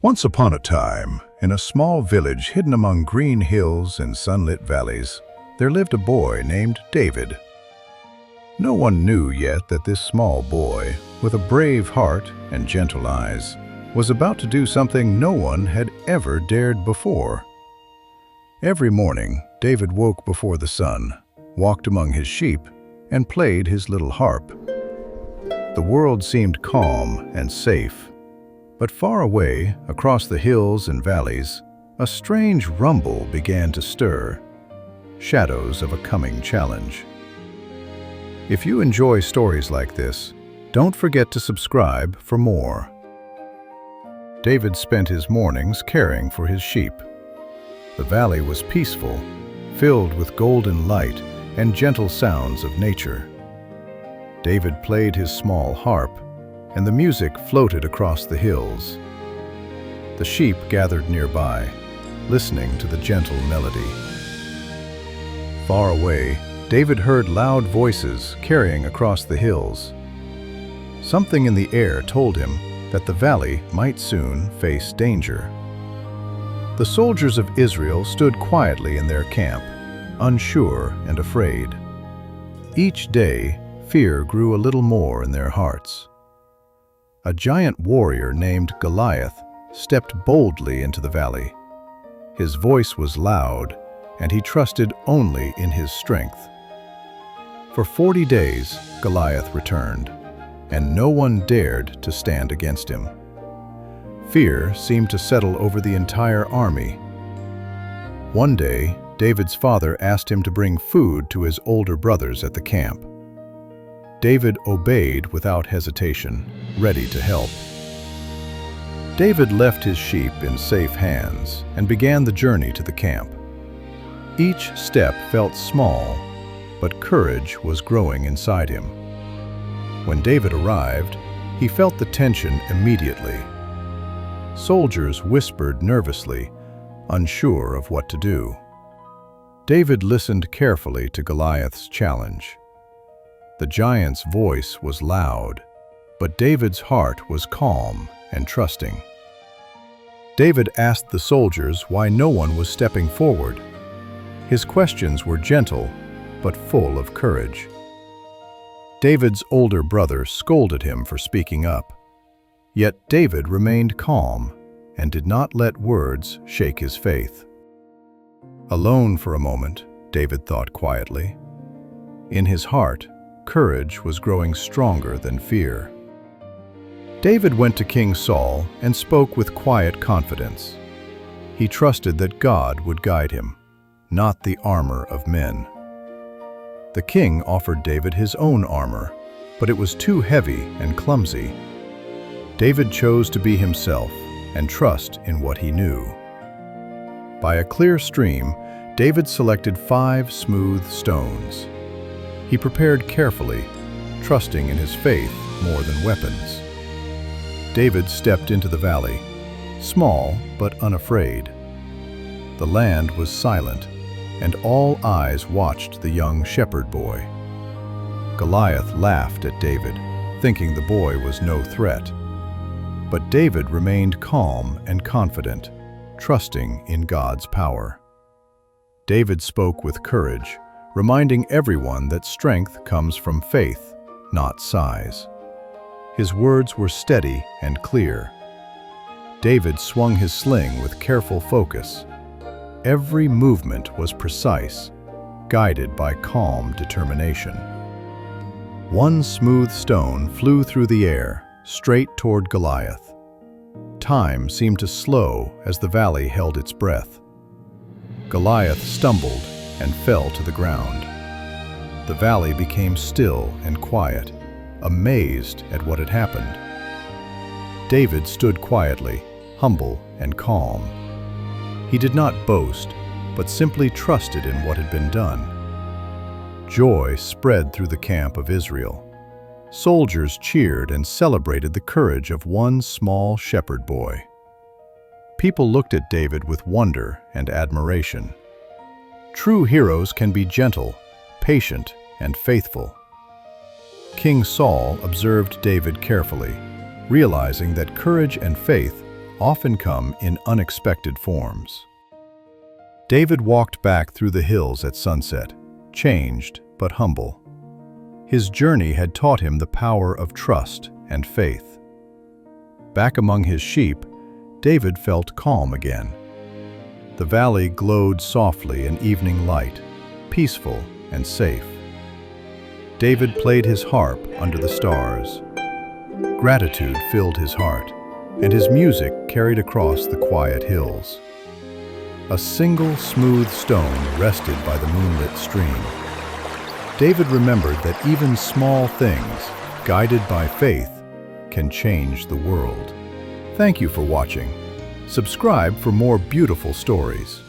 Once upon a time, in a small village hidden among green hills and sunlit valleys, there lived a boy named David. No one knew yet that this small boy, with a brave heart and gentle eyes, was about to do something no one had ever dared before. Every morning, David woke before the sun, walked among his sheep, and played his little harp. The world seemed calm and safe. But far away, across the hills and valleys, a strange rumble began to stir, shadows of a coming challenge. If you enjoy stories like this, don't forget to subscribe for more. David spent his mornings caring for his sheep. The valley was peaceful, filled with golden light and gentle sounds of nature. David played his small harp, and the music floated across the hills. The sheep gathered nearby, listening to the gentle melody. Far away, David heard loud voices carrying across the hills. Something in the air told him that the valley might soon face danger. The soldiers of Israel stood quietly in their camp, unsure and afraid. Each day, fear grew a little more in their hearts. A giant warrior named Goliath stepped boldly into the valley. His voice was loud, and he trusted only in his strength. For 40 days, Goliath returned, and no one dared to stand against him. Fear seemed to settle over the entire army. One day, David's father asked him to bring food to his older brothers at the camp. David obeyed without hesitation, ready to help. David left his sheep in safe hands and began the journey to the camp. Each step felt small, but courage was growing inside him. When David arrived, he felt the tension immediately. Soldiers whispered nervously, unsure of what to do. David listened carefully to Goliath's challenge. The giant's voice was loud, but David's heart was calm and trusting. David asked the soldiers why no one was stepping forward. His questions were gentle, but full of courage. David's older brother scolded him for speaking up. Yet David remained calm and did not let words shake his faith. Alone for a moment, David thought quietly. In his heart, courage was growing stronger than fear. David went to King Saul and spoke with quiet confidence. He trusted that God would guide him, not the armor of men. The king offered David his own armor, but it was too heavy and clumsy. David chose to be himself and trust in what he knew. By a clear stream, David selected 5 smooth stones. He prepared carefully, trusting in his faith more than weapons. David stepped into the valley, small but unafraid. The land was silent, and all eyes watched the young shepherd boy. Goliath laughed at David, thinking the boy was no threat. But David remained calm and confident, trusting in God's power. David spoke with courage, reminding everyone that strength comes from faith, not size. His words were steady and clear. David swung his sling with careful focus. Every movement was precise, guided by calm determination. One smooth stone flew through the air, straight toward Goliath. Time seemed to slow as the valley held its breath. Goliath stumbled and fell to the ground. The valley became still and quiet, amazed at what had happened. David stood quietly, humble and calm. He did not boast, but simply trusted in what had been done. Joy spread through the camp of Israel. Soldiers cheered and celebrated the courage of one small shepherd boy. People looked at David with wonder and admiration. True heroes can be gentle, patient, and faithful. King Saul observed David carefully, realizing that courage and faith often come in unexpected forms. David walked back through the hills at sunset, changed but humble. His journey had taught him the power of trust and faith. Back among his sheep, David felt calm again. The valley glowed softly in evening light, peaceful and safe. David played his harp under the stars. Gratitude filled his heart, and his music carried across the quiet hills. A single smooth stone rested by the moonlit stream. David remembered that even small things, guided by faith, can change the world. Thank you for watching. Subscribe for more beautiful stories.